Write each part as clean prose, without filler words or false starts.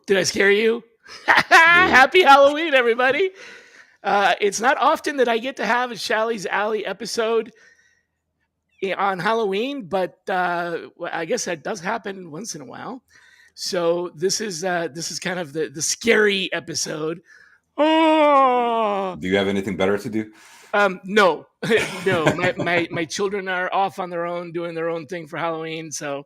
Did I scare you? Dude. Happy Halloween, everybody. It's not often that I get to have a Shally's Alley episode on Halloween, but I guess that does happen once in a while. So this is kind of the scary episode. Oh, Do you have anything better to do? no, no. My children are off on their own, doing their own thing for Halloween, so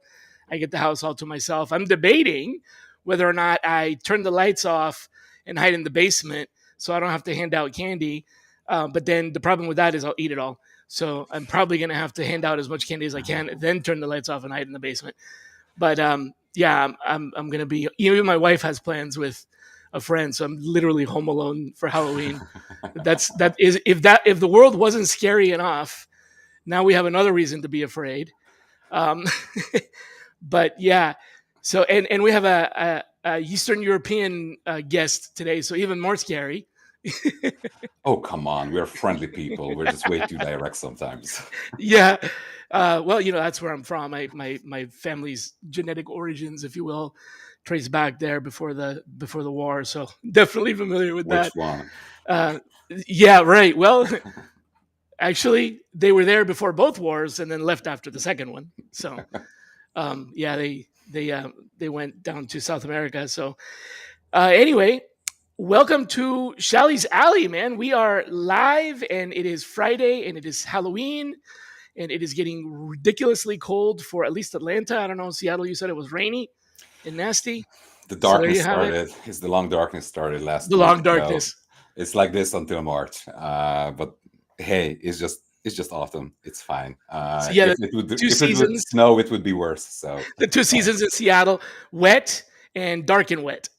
I get the house all to myself. I'm debating whether or not I turn the lights off and hide in the basement so I don't have to hand out candy. But then the problem with that is I'll eat it all. So I'm probably gonna have to hand out as much candy as I can, then turn the lights off and hide in the basement. But yeah, I'm gonna be. Even my wife has plans with a friend, so I'm literally home alone for Halloween. That is if the world wasn't scary enough, now we have another reason to be afraid. Um, but yeah, so and we have a Eastern European guest today, so even more scary. Oh, come on. We're friendly people. We're just way too direct sometimes. Yeah. Well, that's where I'm from. My family's genetic origins, if you will, trace back there before the war. So definitely familiar with Which that. one? Yeah, right. Well, actually, they were there before both wars and then left after the second one. So, yeah, they went down to South America. So, anyway, welcome to Shally's Alley, man. We are live, and it is Friday, and it is Halloween, and it is getting ridiculously cold for at least Atlanta. I don't know, Seattle, you said it was rainy and nasty. The So there you darkness have it. started. It's the long darkness started last The week. long So darkness. it's like this until March. But hey, it's just autumn. It's fine. So yeah, If the it would two if it would seasons, snow, it would be worse. So the two it's fine. seasons in Seattle, wet and dark and wet.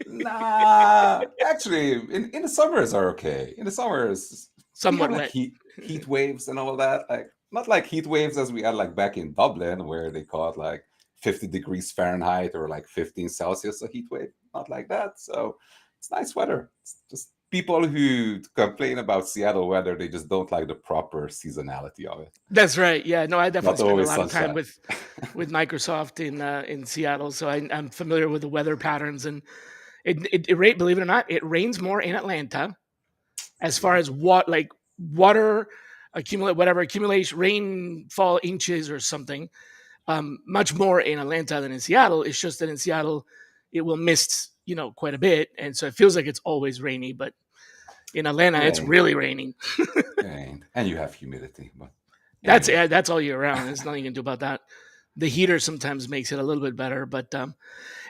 Nah, actually, in the summers are okay. In the summers, we Somewhat have like wet. heat waves and all that. Like not like heat waves as we had like back in Dublin, where they caught like 50 degrees Fahrenheit or like 15 Celsius a heat wave. Not like that. So it's nice weather. It's just people who complain about Seattle weather, they just don't like the proper seasonality of it. That's right. Yeah, no, I definitely Not spend a always lot of time sunshine. with Microsoft in Seattle, so I'm familiar with the weather patterns. And believe it or not, it rains more in Atlanta as far Yeah. as water accumulation rainfall inches or something. Much more in Atlanta than in Seattle. It's just that in Seattle it will mist quite a bit, and so it feels like it's always rainy. But in Atlanta, It it's ain't. really raining. It ain't. And you have humidity. But That's anyways. yeah, that's all year round. There's nothing you can do about that. The heater sometimes makes it a little bit better, but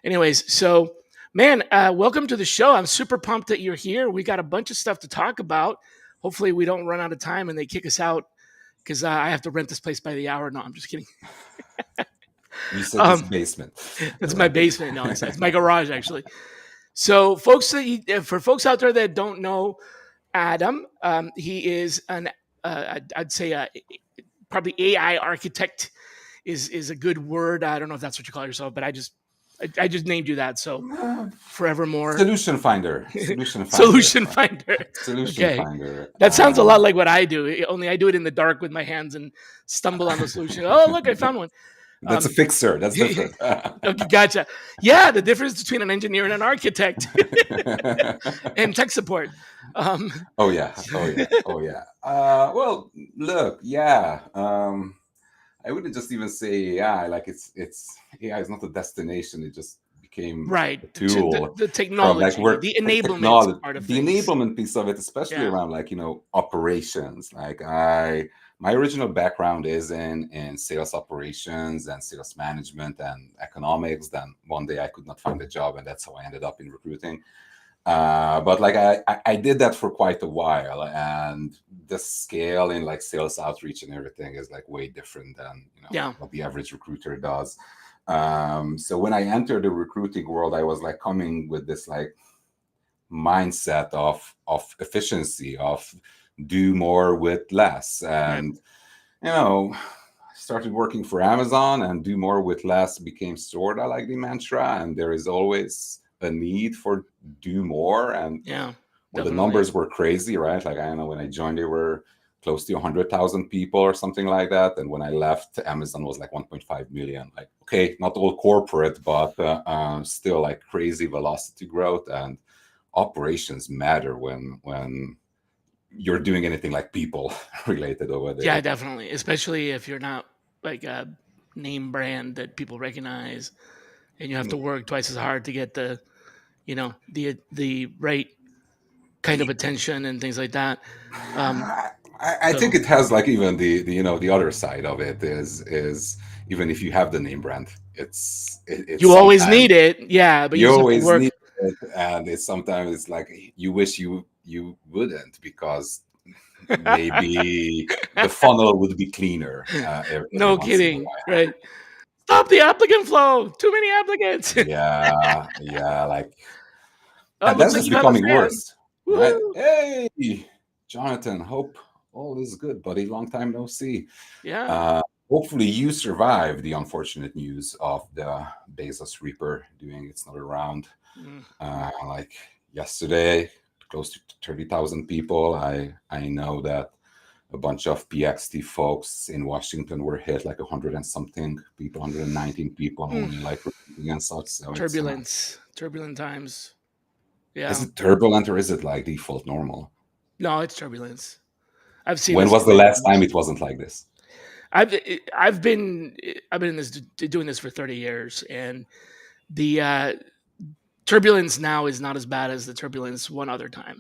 anyways, so man, welcome to the show. I'm super pumped that you're here. We got a bunch of stuff to talk about. Hopefully, we don't run out of time and they kick us out because I have to rent this place by the hour. No, I'm just kidding. You said this basement. That's my Right? basement. No, it's my garage actually. So, for folks out there that don't know Adam, he is I'd say probably AI architect is a good word. I don't know if that's what you call yourself, but I just named you that. So forevermore, Solution finder. Solution finder. solution finder. Solution Okay, finder. that sounds a lot like what I do. Only I do it in the dark with my hands and stumble on the solution. Oh, look, I found one. That's a fixer. That's different. Okay, gotcha. Yeah, the difference between an engineer and an architect and tech support. Oh yeah. Oh yeah. Oh yeah. Well, look. Yeah. I wouldn't just even say AI. Like it's AI is not a destination. It just became Right. a tool The from like technology, work the like enablement technology, part of the things. enablement piece of it, especially Yeah. around like operations. Like my original background is in sales operations and sales management and economics. Then one day I could not find a job, and that's how I ended up in recruiting. But like I did that for quite a while, and the scale in like sales outreach and everything is like way different than Yeah. what the average recruiter does. So when I entered the recruiting world, I was like coming with this like mindset of efficiency, of do more with less, Right. and I started working for Amazon, and do more with less became sort of like the mantra, and there is always a need for do more. And Yeah. well, the Definitely. numbers were crazy, right? Like I don't know, when I joined, they were close to 100,000 people or something like that. And when I left, Amazon was like 1.5 million. Like, okay, not all corporate, but still like crazy velocity growth, and operations matter when you're doing anything like people related over Yeah, there. definitely. Especially if you're not like a name brand that people recognize, and you have to work twice as hard to get the, the right kind of attention and things like that. Um, I think so it has like even the other side of it is even if you have the name brand, it's you always need sometimes it, yeah, but you you just have to always need work. it, and it's sometimes it's like you wish you wouldn't, because maybe the funnel would be cleaner every No once in a kidding, while. right? Stop the applicant flow. Too many applicants. Yeah, like, Oh, and looks that's like just you have a becoming fan. worse, right? Woohoo! Hey, Jonathan, hope all is good, buddy. Long time no see. Yeah. Uh, Hopefully, you survived the unfortunate news of the Bezos Reaper doing its another round. Mm. Like yesterday, close to 30,000 people. I know that a bunch of PXT folks in Washington were hit, like 100 and something people, 119 people Mm. only, like reporting and such. So it's Turbulent times. is Yeah. it turbulent or is it like default normal? No, it's turbulence. I've seen When this was so the many last time times. it wasn't like this? I've I've been I've been in this doing this for 30 years, and the turbulence now is not as bad as the turbulence one other time.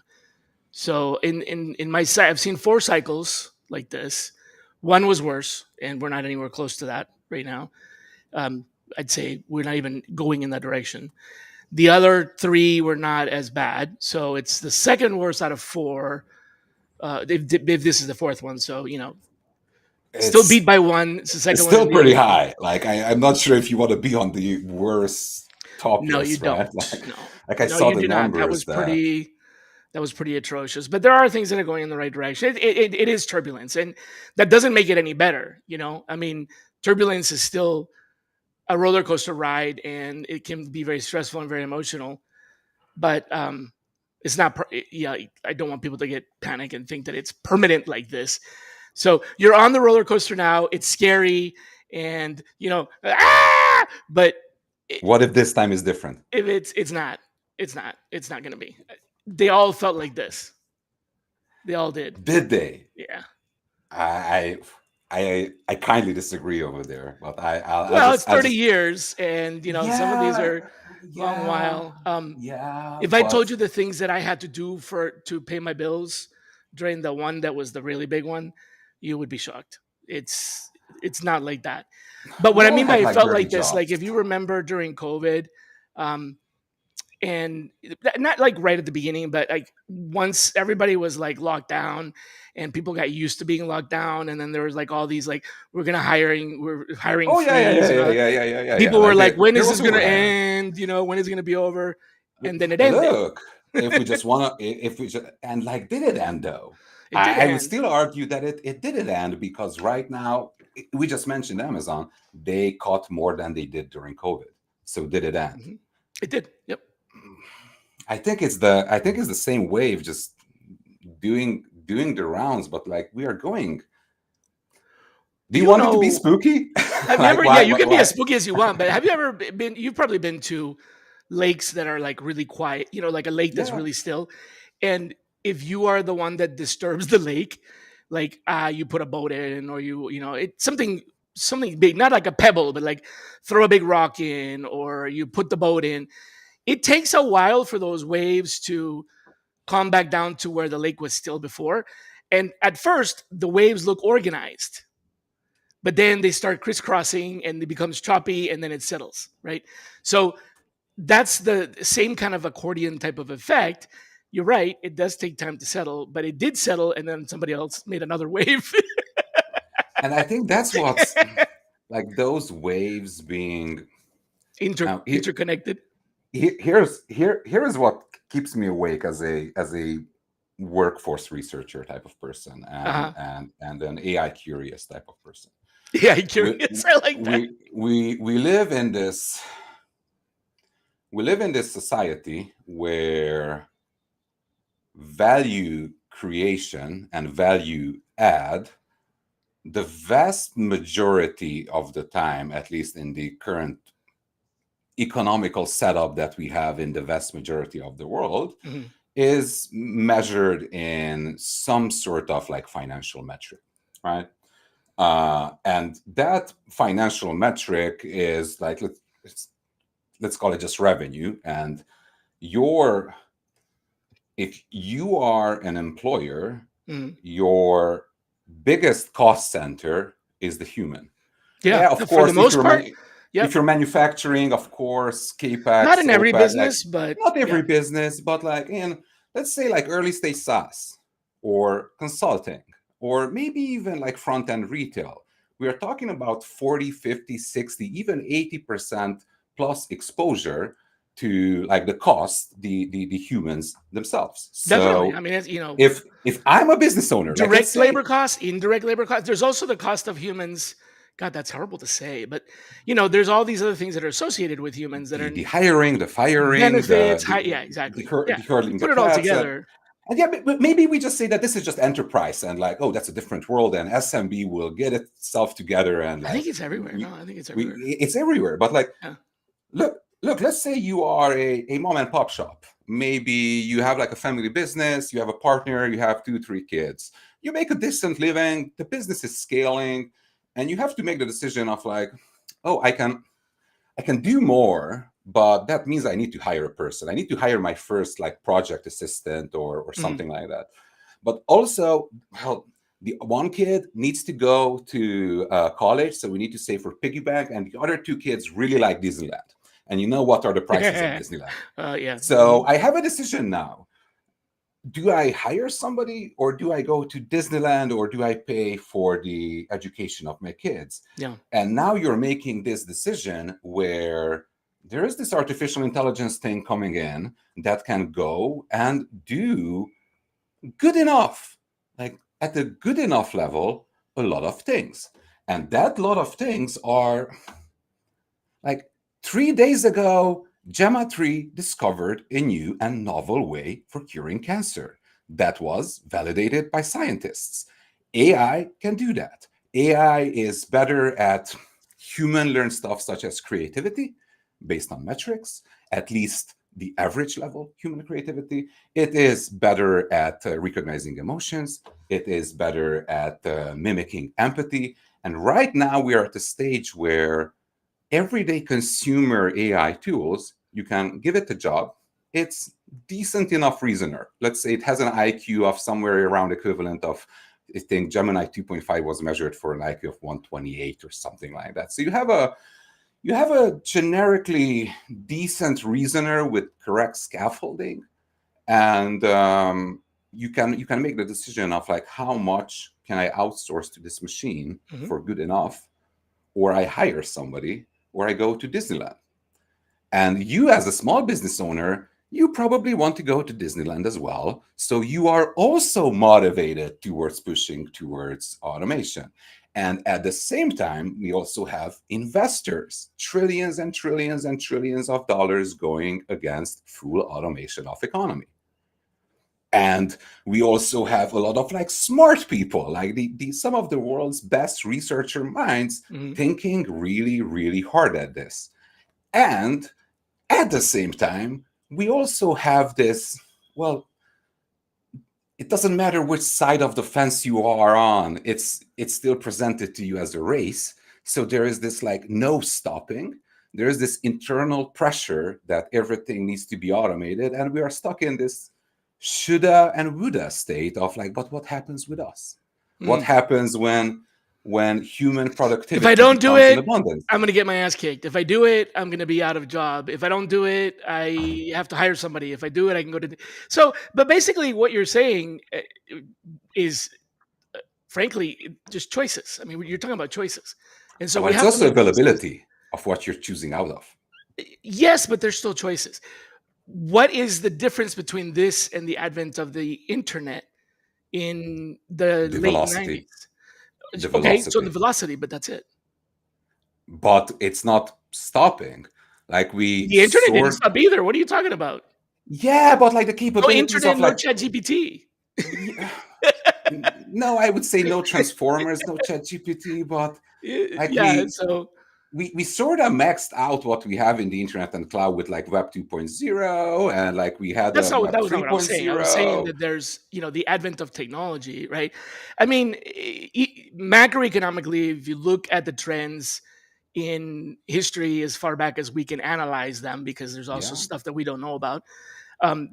So in my site, I've seen 4 cycles like this. One was worse, and we're not anywhere close to that right now. Um, I'd say we're not even going in that direction. The other 3 were not as bad, so it's the second worst out of 4. If this is the 4th one, so still It's beat by one. It's the it's second one in still the pretty eighth. high. Like I'm not sure if you want to be on the worst top No, you list, right? don't. No, Like I no, saw you the do not. numbers that That was pretty atrocious. But there are things that are going in the right direction. It is turbulence, and that doesn't make it any better. I mean, turbulence is still a roller coaster ride, and it can be very stressful and very emotional. But it's not. Yeah, I don't want people to get panic and think that it's permanent like this. So you're on the roller coaster now. It's scary, and but what if this time is different? if it's not going to be. They all felt like this. They all did. Did they? Yeah. I I kindly disagree over there, but Well, it's I'll 30 just years, and some of these yeah, are long yeah, while. yeah, If I told but you the things that I had to do to pay my bills during the one that was the really big one, you would be shocked. It's not like that. But what we I all mean by had it like felt dirty like this, like jobs. if you remember during COVID, um, and not like right at the beginning, but like once everybody was like locked down and people got used to being locked down, and then there was like all these like we're hiring Oh yeah, yeah, yeah, freeze, and yeah, all, yeah, yeah, yeah, yeah, yeah. people were Like like, when there is was this gonna overhang. end? When is it gonna be over? And then it ended. Look, if we just wanna, if we just, and like, did it end though? It did I would end. still argue that it didn't end, because right now we just mentioned Amazon. They cut more than they did during COVID. So did it end? Mhm. It did. Yep. I think it's the same wave, just doing the rounds, but like we are going. Do you You want me to be know, spooky? have you Like ever? Yeah, why you why can be as why? spooky as you want, but have you ever been? You've probably been to lakes that are like really quiet. Like a lake that's Yeah. really still. And if you are the one that disturbs the lake, like you put a boat in, or it's something big, not like a pebble, but like throw a big rock in, or you put the boat in. It takes a while for those waves to calm back down to where the lake was still before. And at first, the waves look organized, but then they start crisscrossing and it becomes choppy, and then it settles, right? So that's the same kind of accordion type of effect. You're right. It does take time to settle, but it did settle, and then somebody else made another wave. And I think that's what's like those waves being Interconnected. here is what keeps me awake as a workforce researcher type of person, Uh-huh. and an AI curious type of person. Yeah, I'm We curious. I like that. we live in this society where value creation and value add, the vast majority of the time, at least in the current economical setup that we have in the vast majority of the world, Mhm. is measured in some sort of like financial metric, right? And that financial metric is like, let's call it just revenue. And your if you are an employer, Mhm. your biggest cost center is the human. Yeah, Yeah, of for the course, most part. if Yep. you're manufacturing, of course, Not capex, in every opex, like business, but not yeah. every business, but like in, let's say, like early stage SaaS or consulting, or maybe even like front end retail, we are talking about 40, 50, 60, even 80% plus exposure to like the cost, the humans themselves. Definitely. So I mean, it's, if I'm a business owner, like let's direct say labor costs, indirect labor costs. There's also the cost of humans. God, that's horrible to say, but there's all these other things that are associated with humans that are the hiring, the firing, benefits. Yeah, exactly. Yeah, the you hurling the put it all cats, together. and yeah, but maybe we just say that this is just enterprise, and like, oh, that's a different world, and SMB will get itself together, and I think like it's everywhere. No, I think it's we everywhere. it's everywhere. But like, Yeah. look, let's say you are a mom and pop shop. Maybe you have like a family business, you have a partner, you have 2, 3 kids, you make a decent living, the business is scaling, and you have to make the decision of like, oh, I can do more, but that means I need to hire a person. I need to hire my first like project assistant or Mhm. something like that. But also, well, the one kid needs to go to college, so we need to save for piggy bank, and the other 2 kids really like Disneyland. And you know what are the prices at Disneyland? Yeah. So I have a decision now. Do I hire somebody, or do I go to Disneyland, or do I pay for the education of my kids? Yeah. And now you're making this decision where there is this artificial intelligence thing coming in that can go and do good enough, like at a good enough level, a lot of things. And that lot of things are like 3 days ago, Gemma 3 discovered a new and novel way for curing cancer that was validated by scientists. AI can do that. AI is better at human learned stuff such as creativity based on metrics, at least the average level human creativity. It is better at recognizing emotions. It is better at mimicking empathy. And right now, we are at the stage where everyday consumer AI tools, you can give it a job. It's decent enough reasoner. Let's say it has an IQ of somewhere around equivalent of, I think Gemini 2.5 was measured for an IQ of 128 or something like that. So you have a generically decent reasoner with correct scaffolding, and you can make the decision of like how much can I outsource to this machine Mhm. for good enough, or I hire somebody, or I go to Disneyland. And you, as a small business owner, you probably want to go to Disneyland as well. So you are also motivated towards pushing towards automation. And at the same time, we also have investors, trillions and trillions and trillions of dollars going against full automation of economy. And we also have a lot of like smart people, like the some of the world's best researcher minds Mhm. thinking really, really hard at this. And at the same time, we also have this, well, it doesn't matter which side of the fence you are on, it's still presented to you as a race. So there is this like no stopping. There is this internal pressure that everything needs to be automated, and we are stuck in this shoulda and woulda state of like, but what happens with us? What Mm. happens when human If I productivity don't do becomes an it, abundance? I'm gonna get my ass kicked. If I do it, I'm gonna be out of job. If I don't do it, I have to hire somebody. If I do it, I can go to. So, but basically, what you're saying is, frankly, just choices. I mean, you're talking about choices, and so Well, we it's have to also make choices. availability of what you're choosing out of. Yes, but there's still choices. What is the difference between this and the advent of the internet in the The late velocity, 90s? the Okay, so the velocity. velocity, but that's it. But it's not stopping. Like we The internet didn't soared. stop either. What are you talking about? Yeah, but like the No capabilities internet, of no like, chat GPT. Yeah. No, I would say no transformers, no chat GPT, but like Yeah, so we sort of maxed out what we have in the internet and cloud with like web 2.0, and like we had a that web was not what I was saying. I was saying 3.0. that there's, the advent of technology, right? I mean, macroeconomically, if you look at the trends in history as far back as we can analyze them, because there's also Yeah. stuff that we don't know about,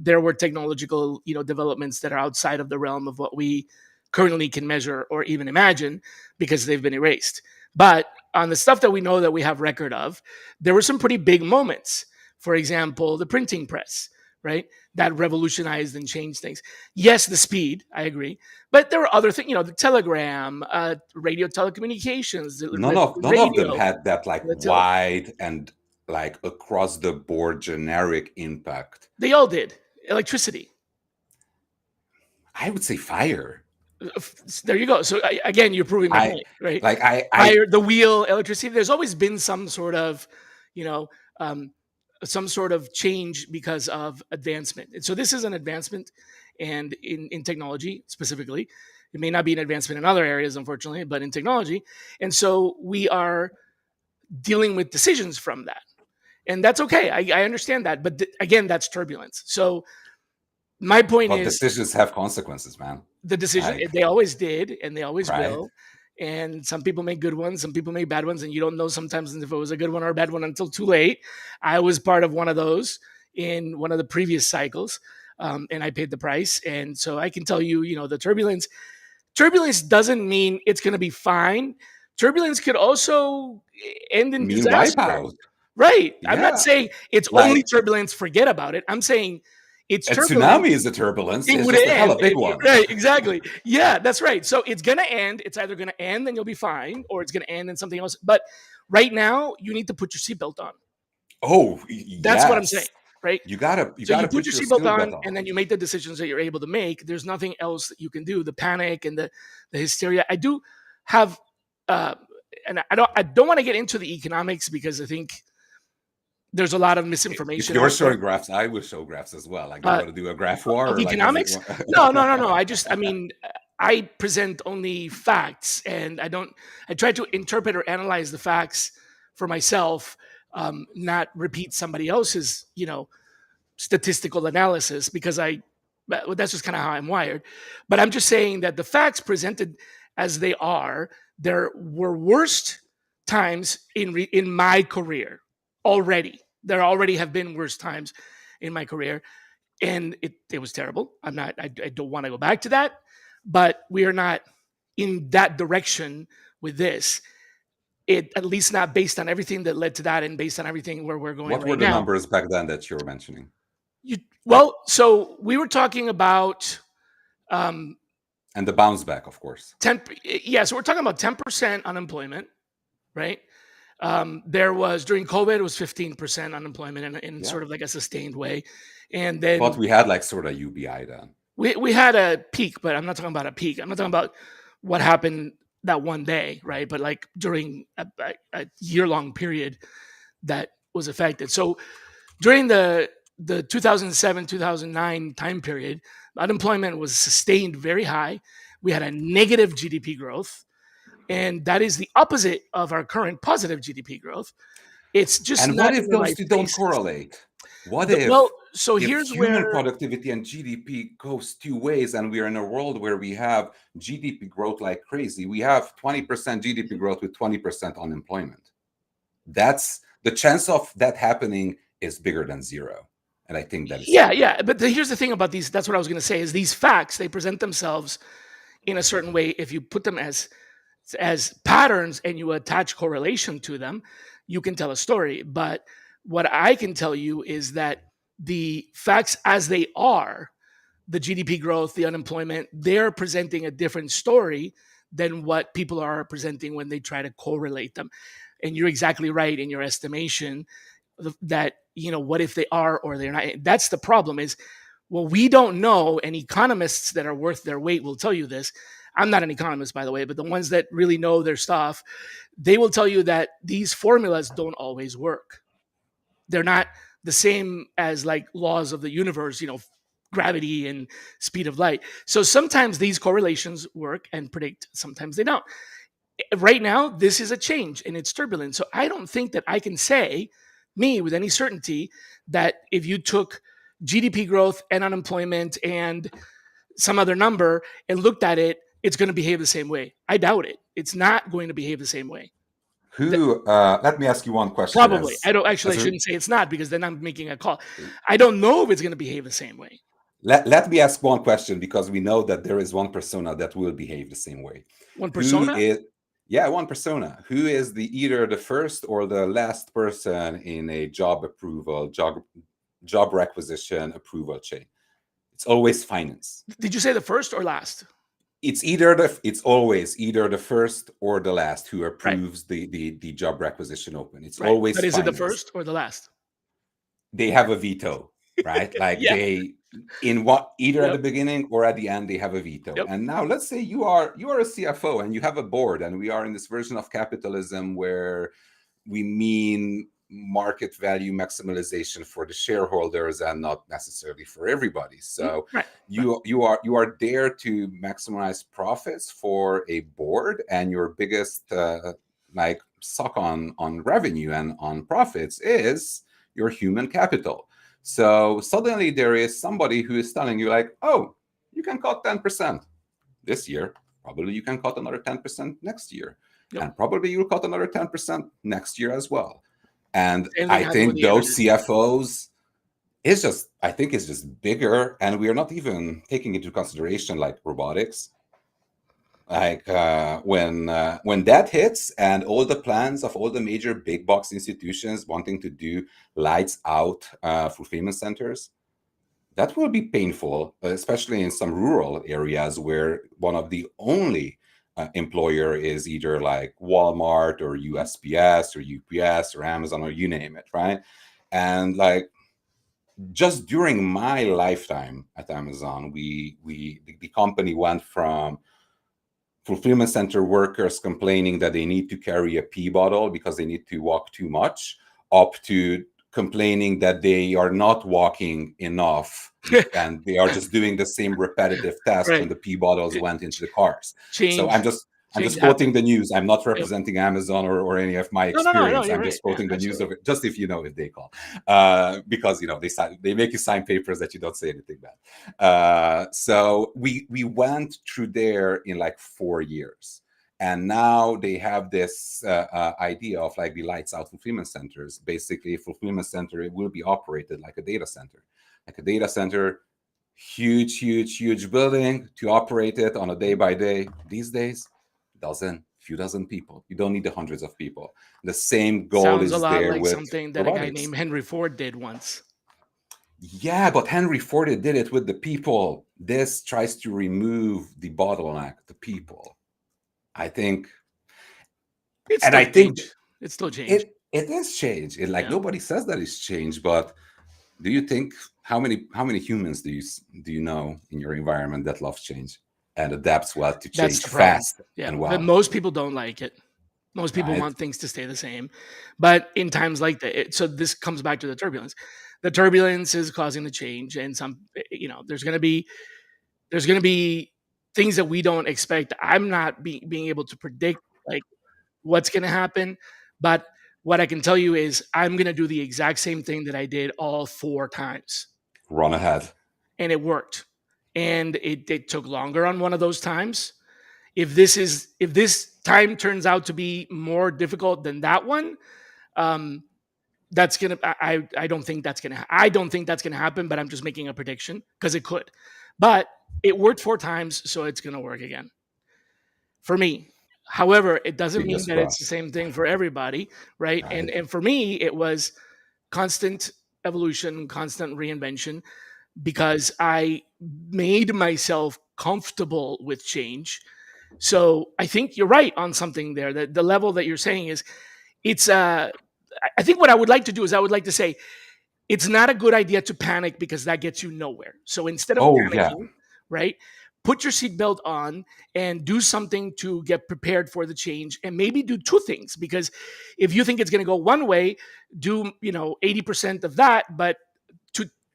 there were technological, developments that are outside of the realm of what we currently can measure or even imagine because they've been erased. But on the stuff that we know that we have record of, there were some pretty big moments. For example, the printing press, right? That revolutionized and changed things. Yes, the speed, I agree. But there were other things, the telegram, radio telecommunications, the None of them radio, had that like the tele- wide and like across the board generic impact. they all did. Electricity. I would say fire. There you go. So again, you're proving my I point, right? like I Fire, the wheel, electricity. There's always been some sort of, you know, um, some sort of change because of advancement. And so this is an advancement, and in technology specifically, it may not be an advancement in other areas, unfortunately, but in technology. And so we are dealing with decisions from that, and that's okay. I understand that, but again, that's turbulence. So my point but is, decisions have consequences, man. the decision, Like they always did and they always right. will, and some people make good ones, some people make bad ones, and you don't know sometimes if it was a good one or a bad one until too late. I was part of one of those in one of the previous cycles, and I paid the price. And so I can tell you, the turbulence doesn't mean it's going to be fine. Turbulence could also end in Mean disaster. wipeout. Right. I'm not Yeah. saying it's only Like turbulence, forget about it. I'm saying it's a turbulence. tsunami is a turbulence. It It's would just a end. hella big one. Right, exactly. Yeah, that's right. So it's going to end. It's either going to end and you'll be fine, or it's going to end in something else. But right now, you need to put your seatbelt on. Oh That's what I'm saying, yes. right? You So you gotta put put your your seatbelt skill on, bet and on. then you make the decisions that you're able to make. There's nothing else that you can do. The panic and the hysteria. I do have, uh, and I don't want to get into the economics because I think there's a lot of If misinformation you're out there. showing graphs, I will show graphs as well. Like, do you Uh, want to do a graph war of or like is it economics? one? No, no, no, no. I mean, I present only facts, and I don't. I try to interpret or analyze the facts for myself, not repeat somebody else's, statistical analysis because that's just kind of how I'm wired. But I'm just saying that the facts presented as they are, there were worst times in my career already. There already have been worse times in my career, and it was terrible. I don't want to go back to that, but we are not in that direction with this. It, at least not based on everything that led to that, and based on everything where we're going What were right the now. numbers back then that you were mentioning? You, Like, well, so we were talking about um, and the bounce back, of course. 10. Yeah, so we're talking about 10% unemployment, right? There was, during COVID, it was 15% unemployment in Yeah. sort of like a sustained way, and But then we had like sort of UBI then. we had a peak, but I'm not talking about a peak. I'm not talking about what happened that one day, right? But like during a year long period that was affected. So during the 2007 2009 time period, unemployment was sustained very high. We had a negative GDP growth, and that is the opposite of our current positive GDP growth. It's just And what not in if the those right two don't places. correlate? What Well, if so here's human where productivity and GDP goes two ways and we're in a world where we have GDP growth like crazy? We have 20% GDP growth with 20% unemployment. That's the chance of that happening is bigger than zero. And I think that is yeah, scary. yeah. But here's the thing about these. That's what I was going to say. Is these facts, they present themselves in a certain way. If you put them as patterns and you attach correlation to them, you can tell a story. But what I can tell you is that the facts as they are, the GDP growth, the unemployment, they're presenting a different story than what people are presenting when they try to correlate them. And you're exactly right in your estimation that, what if they are or they're not. That's the problem is, well, we don't know, and economists that are worth their weight will tell you this. I'm not an economist, by the way, but the ones that really know their stuff, they will tell you that these formulas don't always work. They're not the same as like laws of the universe, gravity and speed of light. So sometimes these correlations work and predict, sometimes they don't. Right now, this is a change and it's turbulent. So I don't think that I can say, me, with any certainty, that if you took GDP growth and unemployment and some other number and looked at it, it's going to behave the same way. I doubt it. It's not going to behave the same way. Who? Let me ask you one question. Probably. I don't actually, I As a, shouldn't say it's not, because then I'm making a call. I don't know if it's going to behave the same way. let me ask one question, because we know that there is one persona that will behave the same way. One Who persona? is? Yeah, one persona. Who is the either the first or the last person in a job approval, job requisition approval chain? It's always finance. Did you say the first or last? It's always either the first or the last who Right. approves the job requisition open. It's Right. always But is it the finance. first or the last? They have a veto, right? Like Yeah. they in what either at Yep. the beginning or at the end they have a veto. Yep. And now let's say you are a CFO and you have a board, and we are in this version of capitalism where we mean market value maximization for the shareholders and not necessarily for everybody. So Right. you are there to maximize profits for a board, and your biggest like suck on revenue and on profits is your human capital. So suddenly there is somebody who is telling you like, oh, you can cut 10% this year. Probably you can cut another 10% next year. Yep. And probably you'll cut another 10% next year as well. And Same thing I happened with think the those energy. CFOs I think it's just bigger. And we are not even taking into consideration like robotics. Like when that hits, and all the plans of all the major big box institutions wanting to do lights out fulfillment centers, that will be painful, especially in some rural areas where one of the only employer is either like Walmart or USPS or UPS or Amazon or you name it, right? And like just during my lifetime at Amazon, the company went from fulfillment center workers complaining that they need to carry a pee bottle because they need to walk too much, up to complaining that they are not walking enough and they are just doing the same repetitive task when Right. the pee bottles went into the cars. So Change. I'm Change just quoting happens. the news. I'm not Yep. representing Amazon or any of my No, no, no, no. experience. You're I'm right. just Yeah, quoting the news absolutely. of it, just if you know if they call, because they make you sign papers that you don't say anything bad. So we went through there in like 4 years. And now they have this idea of like the lights out fulfillment centers. Basically, a fulfillment center, it will be operated like a data center. Like a data center, huge building to operate it on a day by day. These days, few dozen people. You don't need the hundreds of people. The same goal Sounds a is lot there like with something that a guy robotics. named Henry Ford did once. Yeah, but Henry Ford did it with the people. This tries to remove the bottleneck, the people. I think, It's and still I think change. It's still change. it is change. Like Yeah. nobody says that it's change, but do you think how many humans do you know in your environment that loves change and adapts well to That's change the problem. fast Yeah. and But well, most people don't like it. Most people right? want things to stay the same. But in times like that, so this comes back to the turbulence. The turbulence is causing the change, and there's going to be things that we don't expect. I'm not being able to predict like what's going to happen, but what I can tell you is I'm going to do the exact same thing that I did all 4 times, Run ahead. and it worked. And it took longer on one of those times. If this time turns out to be more difficult than that one, um, that's gonna. I don't think that's gonna. I don't think that's gonna happen. But I'm just making a prediction because it could. But it worked 4 times, so it's gonna work again for me. However, it doesn't mean Fingers that it's the crossed. same thing for everybody, right? And Right. and for me, it was constant evolution, constant reinvention, because I made myself comfortable with change. So I think you're right on something there. That the level that you're saying is it's I think what I would like to do is I would like to say it's not a good idea to panic because that gets you nowhere. So instead of Oh yeah. panicking, right, put your seatbelt on and do something to get prepared for the change, and maybe do two things. Because if you think it's going to go one way, do 80% of that, but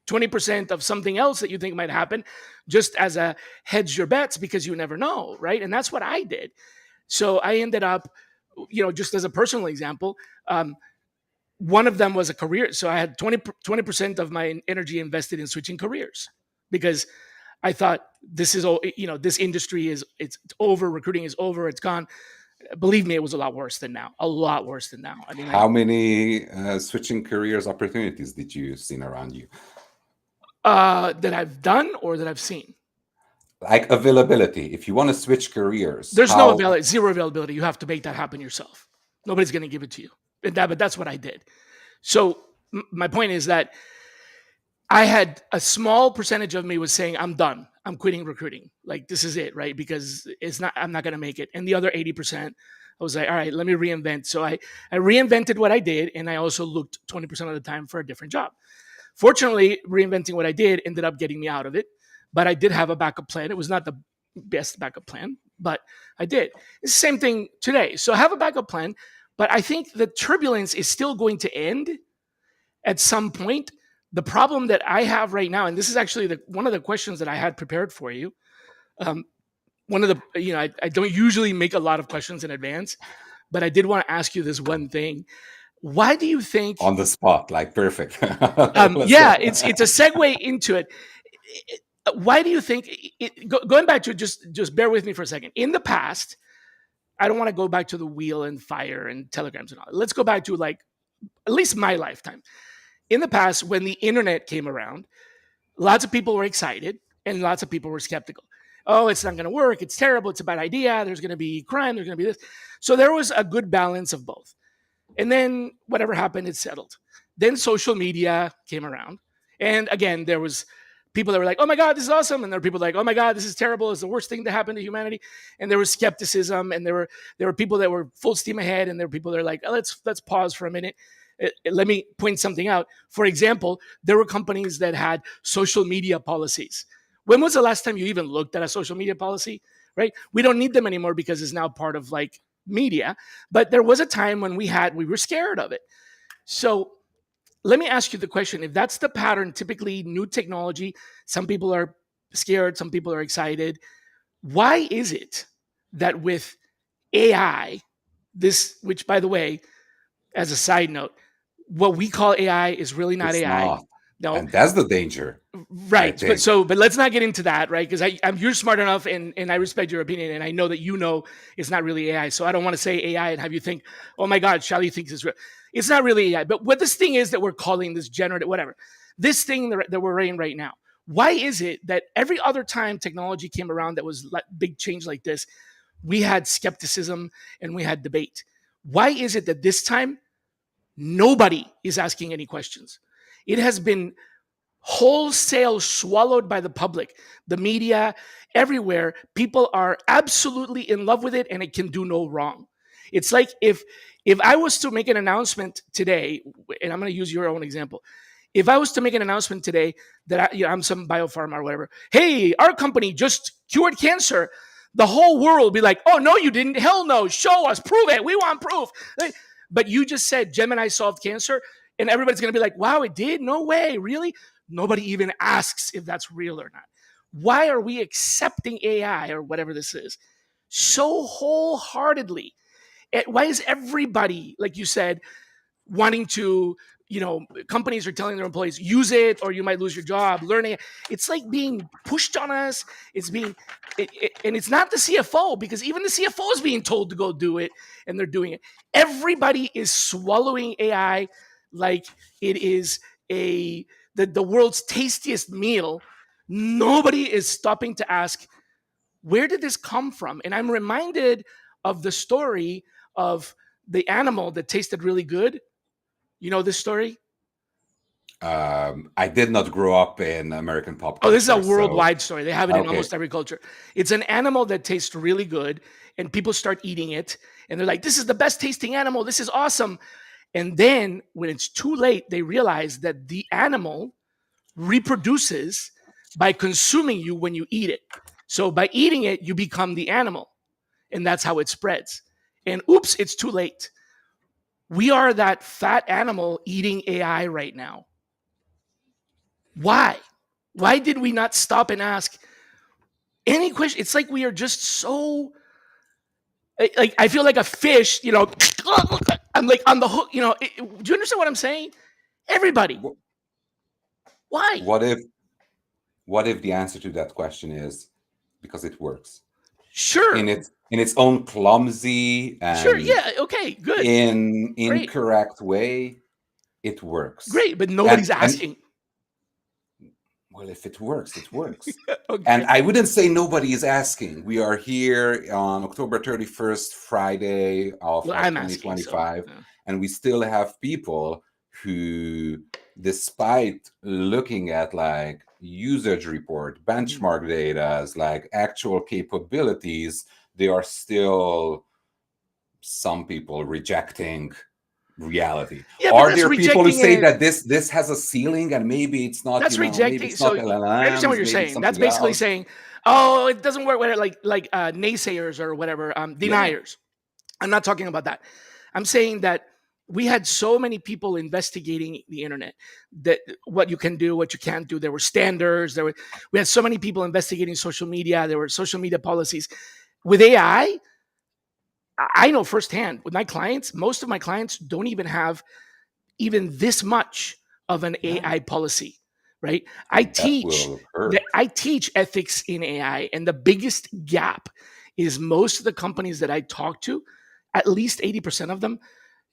to 20% of something else that you think might happen, just as a hedge your bets, because you never know, right? And that's what I did. So I ended up, just as a personal example, one of them was a career. So I had 20% of my energy invested in switching careers, because I thought this is, this industry it's over. Recruiting is over. It's gone. Believe me, it was a lot worse than now. A lot worse than now. I mean, How many switching careers opportunities did you see around you? that I've done or that I've seen. Like availability. If you want to switch careers, There's no how? zero availability. You have to make that happen yourself. Nobody's going to give it to you. But that's what I did. So my point is that I had a small percentage of me was saying, I'm done. I'm quitting recruiting. Like, this is it, right? Because I'm not going to make it. And the other 80%, I was like, all right, let me reinvent. So I reinvented what I did. And I also looked 20% of the time for a different job. Fortunately, reinventing what I did ended up getting me out of it. But I did have a backup plan. It was not the best backup plan, but I did. It's the same thing today. So I have a backup plan, but I think the turbulence is still going to end at some point. The problem that I have right now, and this is actually one of the questions that I had prepared for you. One of the, I don't usually make a lot of questions in advance, but I did want to ask you this one thing. Why do you think? On the spot, like perfect. Yeah, it's a segue into it. Why do you think? Going back to just bear with me for a second. In the past, I don't want to go back to the wheel and fire and telegrams and all. Let's go back to like at least my lifetime. In the past, when the internet came around, lots of people were excited and lots of people were skeptical. Oh, it's not going to work. It's terrible. It's a bad idea. There's going to be crime. There's going to be this. So there was a good balance of both. And then whatever happened, it settled. Then social media came around. And again, there was people that were like, oh my God, this is awesome. And there were people like, oh my God, this is terrible. It's the worst thing to happen to humanity. And there was skepticism. And there were people that were full steam ahead. And there were people that were like, oh, let's pause for a minute. Let me point something out. For example, there were companies that had social media policies. When was the last time you even looked at a social media policy? Right? We don't need them anymore because it's now part of like media. But there was a time when we were scared of it. So let me ask you the question. If that's the pattern, typically new technology, some people are scared, some people are excited. Why is it that with AI, which by the way, as a side note, what we call AI is really not It's AI. not. No, And that's the danger. right. But let's not get into that, right? Because you're smart enough, and I respect your opinion, and I know that it's not really AI. So I don't want to say AI and have you think, oh my God, Shally thinks it's real. It's not really AI. But what this thing is that we're calling this generative, whatever, this thing that we're in right now. Why is it that every other time technology came around that was like big change like this, we had skepticism and we had debate? Why is it that this time nobody is asking any questions? It has been wholesale swallowed by the public, the media, everywhere. People are absolutely in love with it, and it can do no wrong. It's like if I was to make an announcement today, and I'm going to use your own example. If I was to make an announcement today that I'm some biopharma or whatever, hey, our company just cured cancer, the whole world will be like, oh, no, you didn't. Hell no. Show us. Prove it. We want proof. But you just said Gemini solved cancer, and everybody's going to be like, wow, it did? No way. Really? Nobody even asks if that's real or not. Why are we accepting AI or whatever this is so wholeheartedly? Why is everybody, like you said, wanting to, companies are telling their employees, use it or you might lose your job, learning it. It's like being pushed on us. And it's not the CFO, because even the CFO is being told to go do it, and they're doing it. Everybody is swallowing AI like it is the world's tastiest meal. Nobody is stopping to ask, where did this come from? And I'm reminded of the story of the animal that tasted really good. You know this story? I did not grow up in American pop Oh, this is a culture, so worldwide story. They have it in okay. almost every culture. It's an animal that tastes really good, and people start eating it, and they're like, this is the best tasting animal. This is awesome. And then when it's too late, they realize that the animal reproduces by consuming you when you eat it. So by eating it, you become the animal, and that's how it spreads. And oops, it's too late. We are that fat animal eating AI right now. Why? Why did we not stop and ask any question? It's like we are just so like I feel like a fish, I'm like on the hook, do you understand what I'm saying? Everybody. Wh- Why? What if what if the answer to that question is because it works Sure. in its own clumsy Sure. and Yeah. Okay. Good. in Great. incorrect way? It works. Great. But And nobody's asking. well, if it works, it works. And Okay. I wouldn't say nobody is asking. We are here on October 31st, Friday Well, of I'm asking. So 2025, and we still have people who, despite looking at like usage report, benchmark data, like actual capabilities, they are still some people rejecting reality. yeah, but Are that's there people who rejecting say it. that this has a ceiling and maybe it's not, That's maybe rejecting. it's So not I understand what LLMs, you're maybe it's saying. That's something basically else? saying, oh, it doesn't work. Whatever, like naysayers or whatever, Yeah, deniers. I'm not talking about that. I'm saying that we had so many people investigating the internet, that what you can do, what you can't do. There were standards. We had so many people investigating social media. There were social media policies. With AI, I know firsthand with my clients, most of my clients don't even have even this much of an yeah, AI policy, right? and that will hurt. I teach ethics in AI, and the biggest gap is most of the companies that I talk to, at least 80% of them,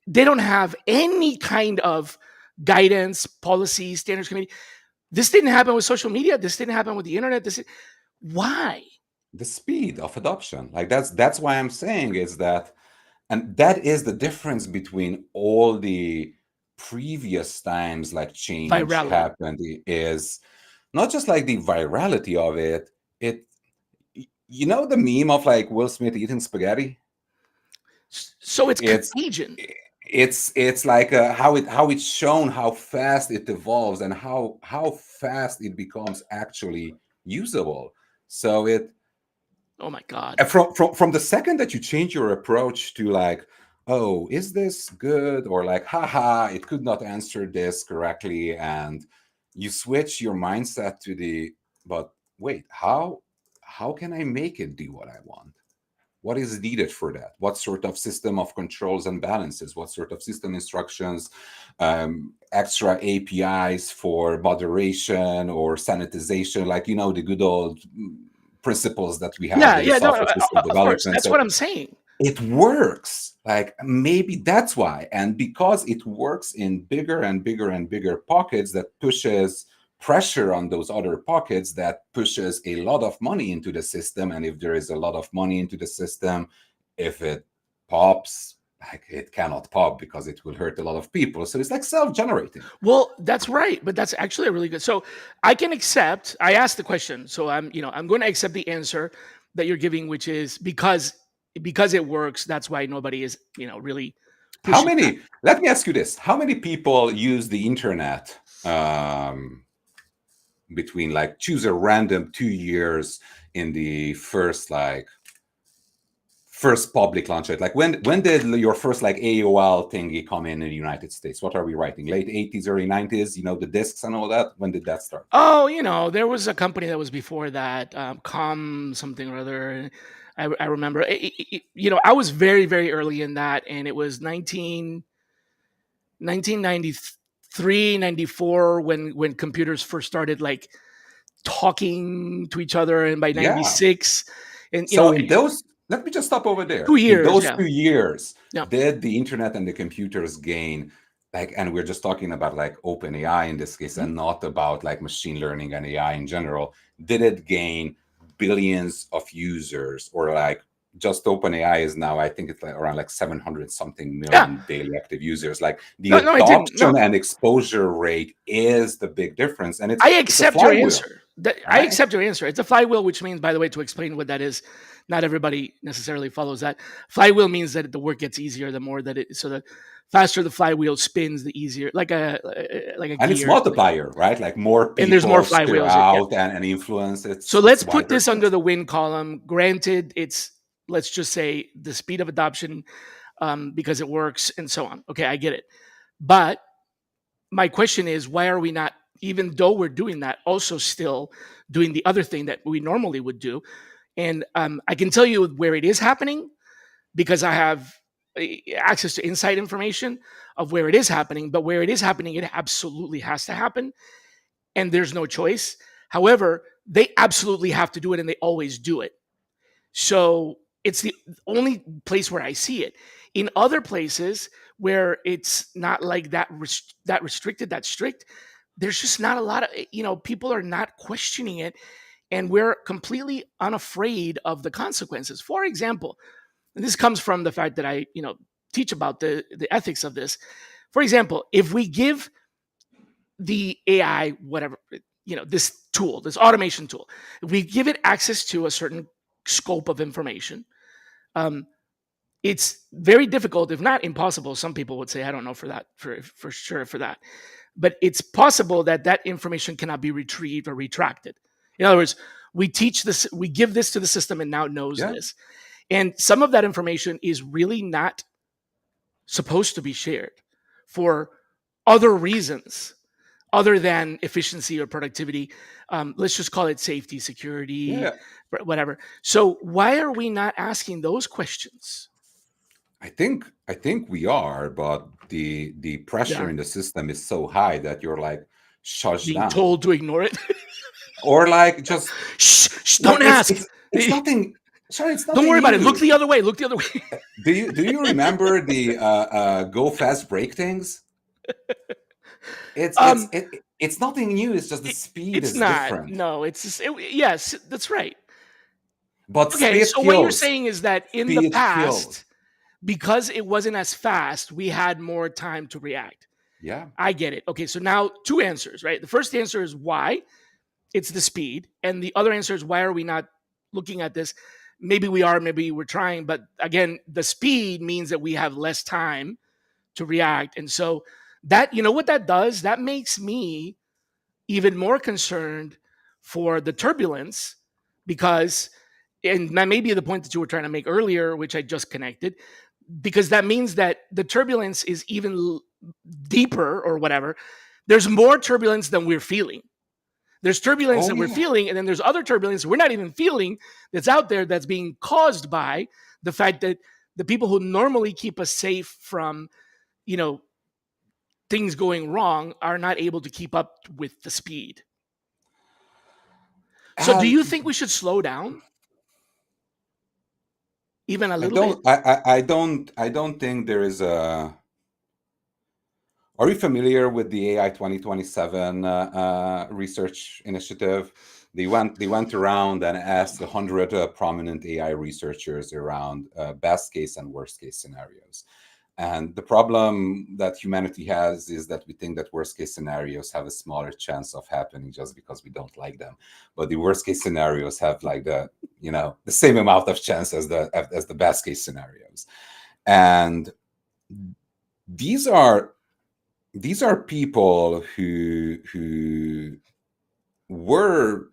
they don't have any kind of guidance, policy, standards committee. This didn't happen with social media. This didn't happen with the internet. Why? The speed of adoption, like that's why I'm saying is that, and that is the difference between all the previous times like change Virality. happened, is not just like the virality of it. It You know the meme of like Will Smith eating spaghetti? So it's it's contagion. it's like how it's shown how fast it evolves and how fast it becomes actually usable. So it Oh my God. from the second that you change your approach to like, oh, is this good, or like, haha, it could not answer this correctly, and you switch your mindset to the, but wait, how can I make it do what I want? What is needed for that? What sort of system of controls and balances? What sort of system instructions? Extra APIs for moderation or sanitization, like the good old principles that we have Yeah, in yeah, no, software system of course. development. That's what So I'm saying. it works. Like maybe that's why, and because it works in bigger and bigger and bigger pockets, that pushes pressure on those other pockets, that pushes a lot of money into the system. And if there is a lot of money into the system, if it pops, like it cannot pop because it will hurt a lot of people. So it's like self-generating. Well, that's right, but that's actually a really good. So I can accept. I asked the question, so I'm going to accept the answer that you're giving, which is because it works. That's why nobody is, really How pushing back. many, let me ask you this, how many people use the internet between, like, choose a random 2 years in the first public launch it, like when did your first like AOL thingy come in the United States? What are we writing, late 80s, early 90s, the discs and all that? When did that start? Oh, there was a company that was before that, Com something or other. I remember. I was very very early in that, and it was 1993, 94 when computers first started like talking to each other, and by Yeah. 96, and So in those, let me just stop over two there. In years, those yeah, 2 years, yeah. did the internet and the computers gain, like, and we're just talking about like open AI in this case Mhm. and not about like machine learning and AI in general, did it gain billions of users, or like just open AI is now, I think it's like around like 700 something Yeah. million daily active users. Like the No, it didn't. No, adoption and exposure rate is the big difference. And I it's a accept your flywheel, answer. I right? accept your answer. It's a flywheel, which means, by the way, to explain what that is, not everybody necessarily follows that. Flywheel means that the work gets easier the more that so the faster the flywheel spins, the easier, like a And it's gear. multiplier, right? Like more And there's more people share flywheels. Yeah. out and influence. So It's let's put wider. this under the win column. Granted, it's, let's just say, the speed of adoption, because it works and so on. Okay, I get it. But my question is, why are we not even though we're doing that, also still doing the other thing that we normally would do. And I can tell you where it is happening because I have access to inside information of where it is happening. But where it is happening, it absolutely has to happen, and there's no choice. However, they absolutely have to do it, and they always do it. So it's the only place where I see it. In other places where it's not like that, that restricted, that strict, there's just not a lot of, people are not questioning it, and we're completely unafraid of the consequences. For example, and this comes from the fact that I, teach about the ethics of this. For example, if we give the AI, whatever, this tool, this automation tool, if we give it access to a certain scope of information, um, it's very difficult, if not impossible. Some people would say, I don't know for that, for sure for that, but it's possible that that information cannot be retrieved or retracted. In other words, we teach this, we give this to the system, and now it knows Yeah. this. And some of that information is really not supposed to be shared for other reasons other than efficiency or productivity. Let's just call it safety, security, Yeah. whatever. So why are we not asking those questions? I think we are, but the pressure Yeah, in the system is so high that you're like shut being down, told to ignore it. or like just Shh, like don't ask. it's nothing. Sorry, it's Don't nothing worry about it. Look new. the other way. Look the other way. Do you remember the go fast break things? It's it's um, it, it's nothing new. It's just the it, speed it's is not. different, No, it's just, yes, that's right. but Okay, speed so what you're kills. saying is that in the Speed kills. past, because it wasn't as fast, we had more time to react. Yeah. I get it. Okay, so now two answers, right? The first answer is why. It's the speed. And the other answer is why are we not looking at this? Maybe we are, maybe we're trying, but again, the speed means that we have less time to react. And so that, what that does? That makes me even more concerned for the turbulence because, and that may be the point that you were trying to make earlier, which I just connected, because that means that the turbulence is even deeper or whatever. There's more turbulence than we're feeling. There's turbulence Oh that we're yeah. feeling, and then there's other turbulence we're not even feeling that's out there that's being caused by the fact that the people who normally keep us safe from, you know, things going wrong are not able to keep up with the speed. So do you And think we should slow down even a I little bit? don't. I don't think there is a. Are you familiar with the AI 2027 research initiative? They went around and asked 100 prominent AI researchers around best case and worst case scenarios. And the problem that humanity has is that we think that worst case scenarios have a smaller chance of happening just because we don't like them. But the worst case scenarios have like the same amount of chance as the best case scenarios. And these are these are people who were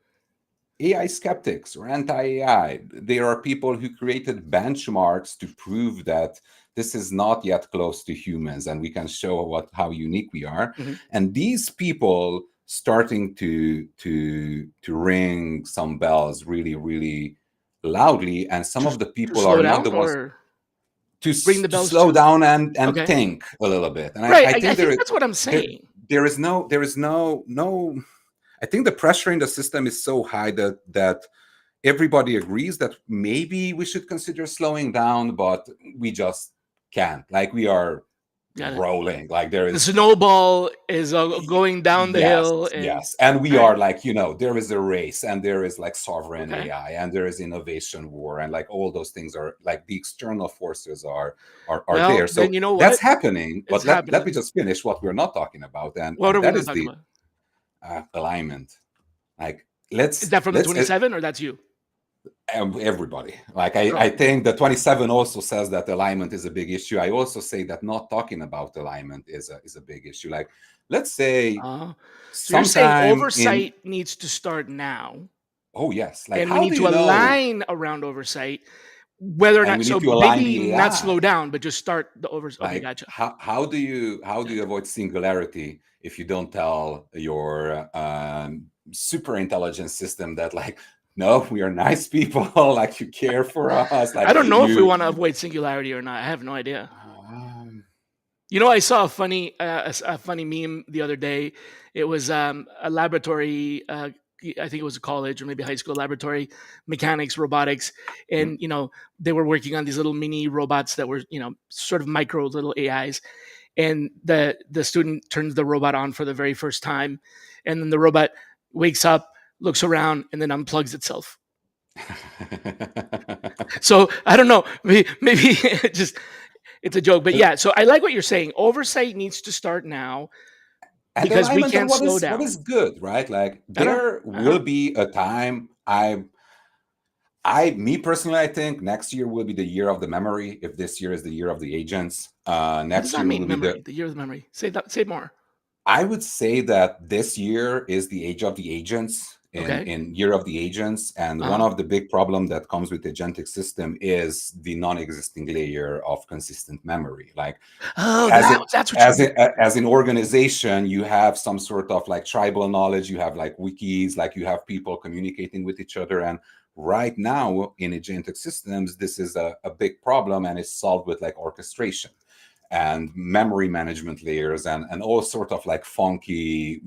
AI skeptics or anti-AI. There are people who created benchmarks to prove that this is not yet close to humans, and we can show how unique we are. Mhm. And these people starting to ring some bells really, really loudly, and some of Just the to people slow are not the down ones or to ring the to bells slow too? down and Okay. think a little bit. And I, Right. I I think think that's what I'm there saying. there is no. I think the pressure in the system is so high that everybody agrees that maybe we should consider slowing down, but we just can't. Like we are Got it. rolling. Like there The is. snowball is going down the Yes, hill, and yes. And we all right. are like, there is a race, and there is like sovereign Okay. AI, and there is innovation war, and like all those things are like the external forces are Well, there. then So you know that's what? happening. It's But let me happening. just finish what we're not talking about, and What are we that not is talking the about? alignment. Like Is let's that from the let's 27 or that's you? everybody. Like I Oh, think the 27 also says that alignment is a big issue. I also say that not talking about alignment is a big issue. Like let's say uh, so you're saying sometime in. oversight needs to start now, Oh yes, like and we how need do to you know? align around oversight. Whether or And not, we need so to align maybe the not slow AI. down, but just start the over. Okay, Like gotcha. how do you avoid singularity if you don't tell your super intelligent system that, like, no, we are nice people, like you care for us, I like don't know if we you. want to avoid singularity or not. I have no idea. um, You know, I saw a funny meme the other day. It was a laboratory. I think it was a college or maybe high school laboratory, mechanics, robotics, and they were working on these little mini robots that were sort of micro little AIs. And the student turns the robot on for the very first time, and then the robot wakes up, looks around, and then unplugs itself. So I don't know, maybe just it's a joke, but yeah. So I like what you're saying. Oversight needs to start now and because we alignment on can't what slow is down. good, right? Like I know. there Uh-huh. will be a time. Me personally, I think next year will be the year of the memory. If this year is the year of the agents, What does next that year will mean? be the. Memory, the year of the memory. Say that. Say more. I would say that this year is the age of the agents, Okay. in year of the agents, and one Uh-huh. of the big problem that comes with the agentic system is the non-existing layer of consistent memory. Like Oh, as it that's what you mean. as an organization, you have some sort of like tribal knowledge, you have like wikis, like you have people communicating with each other. And right now in agentic systems, this is a big problem, and it's solved with like orchestration and memory management layers and all sort of like funky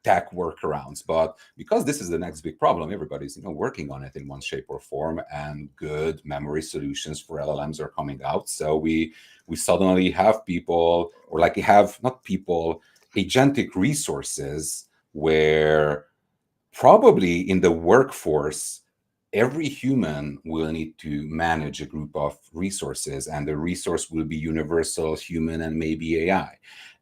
tech workarounds. But because this is the next big problem, everybody's working on it in one shape or form, and good memory solutions for LLMs are coming out. So we suddenly have people, or like have not people, agentic resources where probably in the workforce every human will need to manage a group of resources, and the resource will be universal, human, and maybe AI.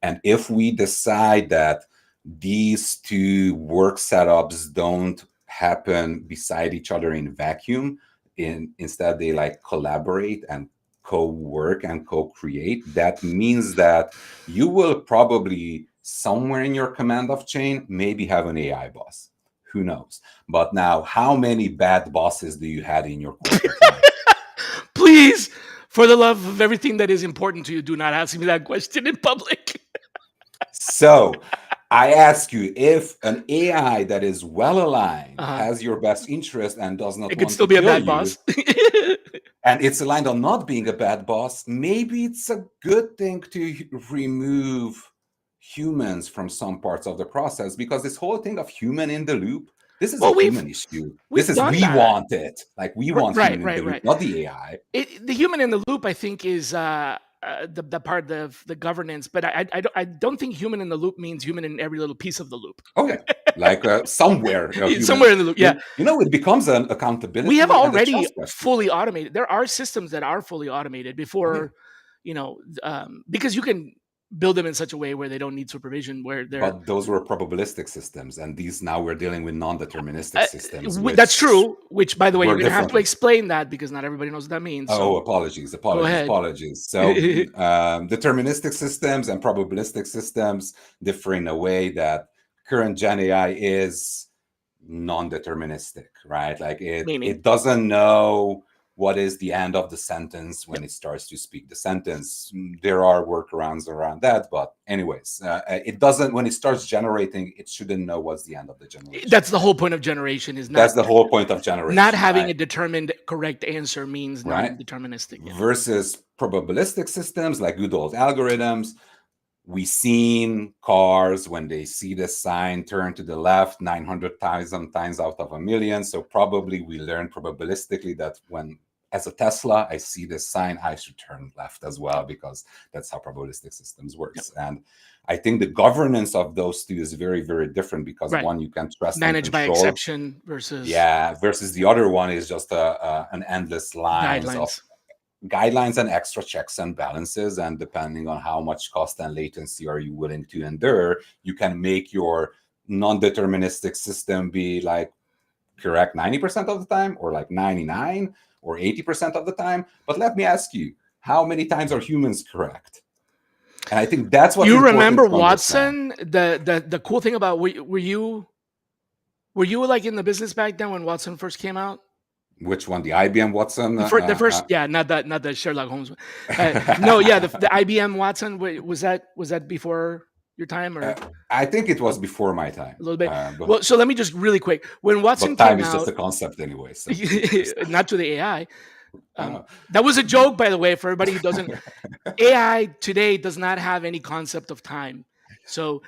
And if we decide that these two work setups don't happen beside each other in vacuum, instead they like collaborate and co-work and co-create, that means that you will probably somewhere in your command of chain maybe have an AI boss. Who knows? But now, how many bad bosses do you had in your corporate life? Please, for the love of everything that is important to you, do not ask me that question in public. So I ask you, if an AI that is well aligned Uh-huh. has your best interest and does not It could want to still be a kill bad you, boss. and it's aligned on not being a bad boss, maybe it's a good thing to remove humans from some parts of the process, because this whole thing of human in the loop, this is a Well, human issue. This we've is, done we that. want it. Like we want Right, human in the right, loop, right. not the AI. The human in the loop, I think, is the part of the governance, but I don't think human in the loop means human in every little piece of the loop. Okay. Like somewhere a human, Somewhere in the loop, yeah. it becomes an We have accountability and a already trust question. fully automated. There are systems that are fully automated Oh yeah. before, because you can build them in such a way where they don't need supervision, where they're But those were probabilistic systems, and these now we're dealing with non-deterministic systems, that's which true. Which, by the way, you're work going to have to differently. explain that because not everybody knows what that means. Oh, So apologies, go apologies, ahead. apologies. So, deterministic systems and probabilistic systems differ in a way that current Gen AI is non-deterministic, right? Like Meaning, it doesn't know what is the end of the sentence when it starts to speak the sentence. There are workarounds around that, but anyways, it doesn't, when it starts generating, it shouldn't know what's the end of the generation. that's the whole point of generation is That's the whole point of not generation, having right? a determined correct answer means Right. non-deterministic. Yeah. Versus probabilistic systems like good old algorithms. We seen cars, when they see the sign, turn to the left 900,000 times out of a million. So probably we learn probabilistically that when, as a Tesla, I see this sign, I should turn left as well, because that's how probabilistic systems Yep. works. And I think the governance of those two is very, very different, because Right. one you can trust and Managed by control. exception versus Yeah, versus the other one is just an endless lines of guidelines. guidelines and extra checks and balances. And depending on how much cost and latency are you willing to endure, you can make your non-deterministic system be like correct 90% of the time, or like 99 or 80% of the time. But let me ask you, how many times are humans correct? And I think that's what's You important remember to understand. Watson? The cool thing about were you like in the business back then when Watson first came out? Which one? The IBM Watson? The first, yeah, not the Sherlock Holmes one. No, yeah, the IBM Watson. Was that before your time or uh, I think it was before my time. a little bit? But Well, so let me just really quick. When Watson time came is just out, a concept anyway. So just not to the AI. uh, That was a joke, by the way, for everybody who doesn't. AI today does not have any concept of time. So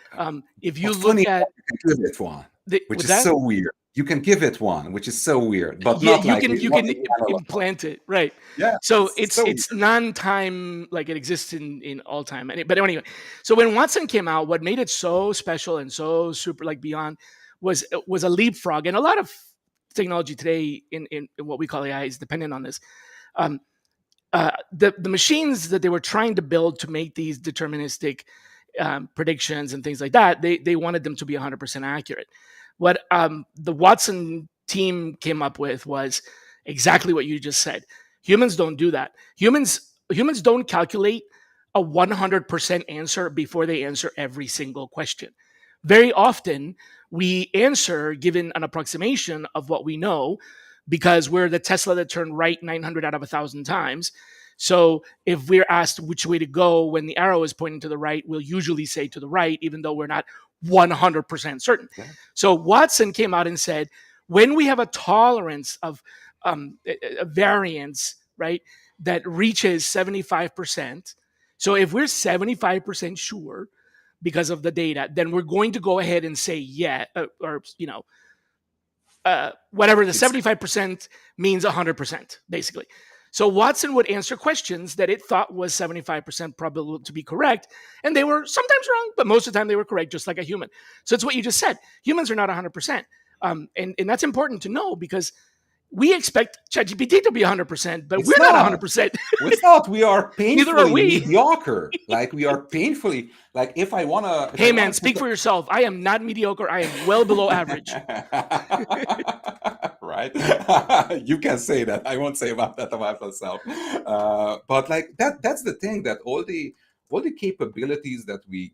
if you but look funny, at you can give it one, which what's is that? so weird. You can give it one, which is so weird, but Yeah, not you like can you not can in the analog. implant it, right? Yeah, So it's it's so it's weird. non-time, like it exists in all time. But anyway, so when Watson came out, what made it so special and so super like beyond was a leapfrog, and a lot of technology today in what we call AI is dependent on this. Um, the machines that they were trying to build to make these deterministic predictions and things like that, they wanted them to be 100% accurate. What the Watson team came up with was exactly what you just said. Humans don't do that. Humans don't calculate a 100% answer before they answer every single question. Very often, we answer given an approximation of what we know because we're the Tesla that turned right 900 out of 1,000 times. So if we're asked which way to go when the arrow is pointing to the right, we'll usually say to the right, even though we're not 100% certain. Yeah. So Watson came out and said, when we have a tolerance of a variance, right, that reaches 75%. So if we're 75% sure because of the data, then we're going to go ahead and say yeah, or whatever the It's 75% means 100%, basically. So Watson would answer questions that it thought was 75% probable to be correct. And they were sometimes wrong, but most of the time they were correct, just like a human. So it's what you just said. Humans are not 100%. And that's important to know because we expect ChatGPT to be 100%, but we're it's not not. 100%. It's not. We are Neither are painfully we. mediocre. Like we are painfully like if I Hey, man, wanna put speak for yourself. I am not mediocre. I am well below average. right? You can say that. I won't say about that about myself. But like that's the thing that all the capabilities that we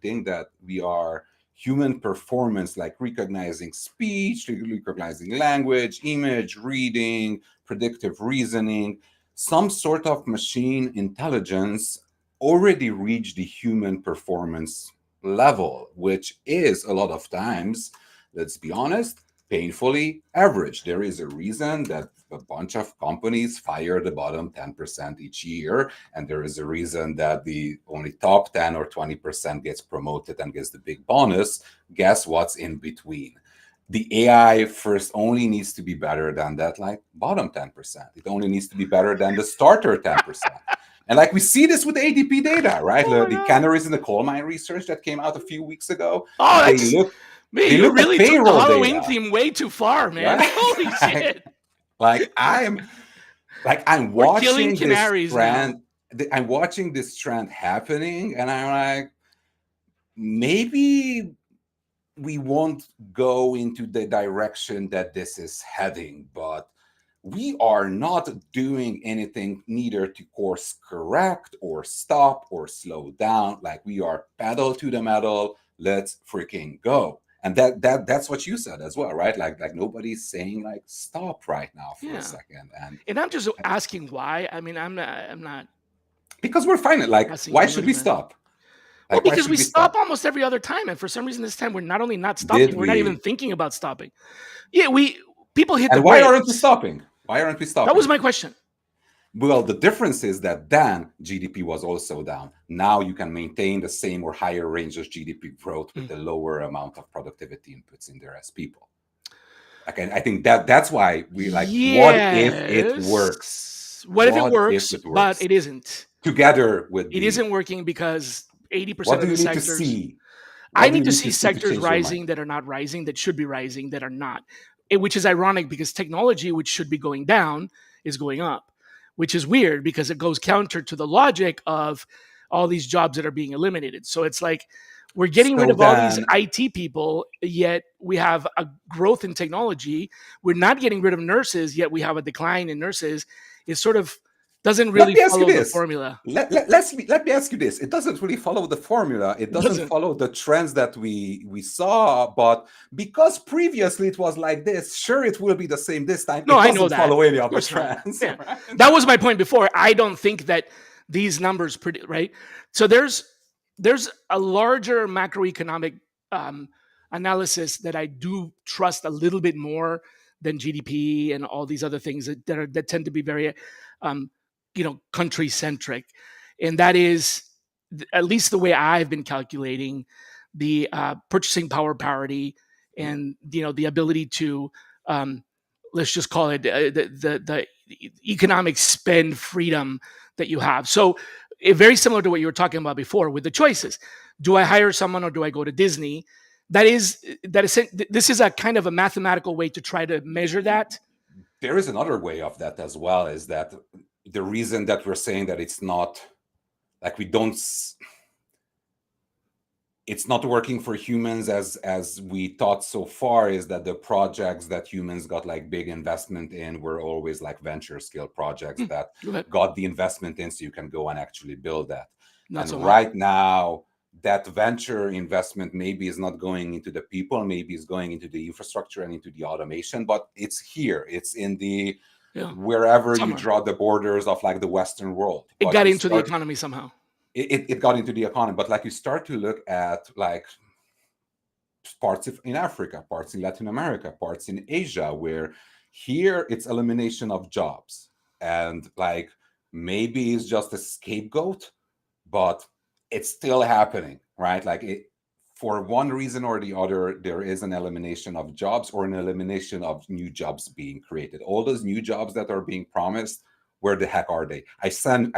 think that we are human performance, like recognizing speech, recognizing language, image, reading, predictive reasoning, some sort of machine intelligence already reached the human performance level, which is a lot of times, let's be honest, painfully average. There is a reason that a bunch of companies fire the bottom 10% each year, and there is a reason that the only top 10 or 20% gets promoted and gets the big bonus. Guess what's in between? The AI first only needs to be better than that, like bottom 10%. It only needs to be better than the starter 10%. And like we see this with ADP data, right? Oh my The God. canaries in the coal mine research that came out a few weeks ago, Oh, they that's look man, they you looked at really took the payroll Halloween data, theme way too far, man. right? Holy shit. like I'm I'm We're killing watching this canaries now. trend. I'm watching this trend happening, and I'm like, maybe we won't go into the direction that this is heading, but we are not doing anything neither to course correct or stop or slow down. Like we are pedal to the metal. Let's freaking go. And that's what you said as well, right? Like nobody's saying like stop right now for a Yeah. second. And I'm just asking why. I mean, I'm not Because we're fine. Like, asking why too should much, we man. stop? Well, Like, why because should we we stop stop? almost every other time, and for some reason this time we're not only not Did stopping, we're not even we? thinking about stopping. Yeah, we people hit the And why aren't we brakes. stopping? Why aren't we That was stopping? my question. Well, the difference is that then GDP was also down. Now you can maintain the same or higher range of GDP growth with Mm. the lower amount of productivity inputs in there as people. Okay, I think that's why we like. What if it works? Yes. What if it What if works, it but works it isn't? together with It the? isn't working because 80% What of do the you need to sectors see? I What do need you to need see to see to sectors change your mind? rising that are not rising, that should be rising, that are not. Which is ironic because technology, which should be going down, is going up, which is weird because it goes counter to the logic of all these jobs that are being eliminated. So it's like we're getting rid So of all these then, IT people, yet we have a growth in technology. We're not getting rid of nurses, yet we have a decline in nurses. It's sort of Doesn't Let really me ask you follow the this. formula. Let me ask you this. It doesn't really follow the formula. It It doesn't doesn't. follow the trends that we saw. But because previously it was like this, sure, it will be the same this time. No, It I know doesn't that. follow any Of of the course not. trends. Yeah. Right? That was my point before. I don't think that these numbers predict, right? So there's a larger macroeconomic um, analysis that I do trust a little bit more than GDP and all these other things that tend to be very, um, country centric, and that is at least the way I've been calculating the purchasing power parity and the ability to um, let's just call it the economic spend freedom that you have. So very similar to what you were talking about before with the choices. Do I hire someone or do I go to Disney? This is a kind of a mathematical way to try to measure that. There is another way of that as well. Is that the reason that we're saying that it's not like we don't it's not working for humans as we thought so far, is that the projects that humans got like big investment in were always like venture scale projects that Go ahead. got the investment in so you can go and actually build that. Not And so much. right now that venture investment maybe is not going into the people, maybe is going into the infrastructure and into the automation, but it's here, it's in the Yeah. wherever you Somewhere. draw the borders of like the Western world. It But got you into the start, economy somehow. it got into the economy, but like you start to look at like parts in Africa, parts in Latin America, parts in Asia, where here it's elimination of jobs. And like maybe it's just a scapegoat, but it's still happening, right? Like for one reason or the other, there is an elimination of jobs or an elimination of new jobs being created. All those new jobs that are being promised, where the heck are they? I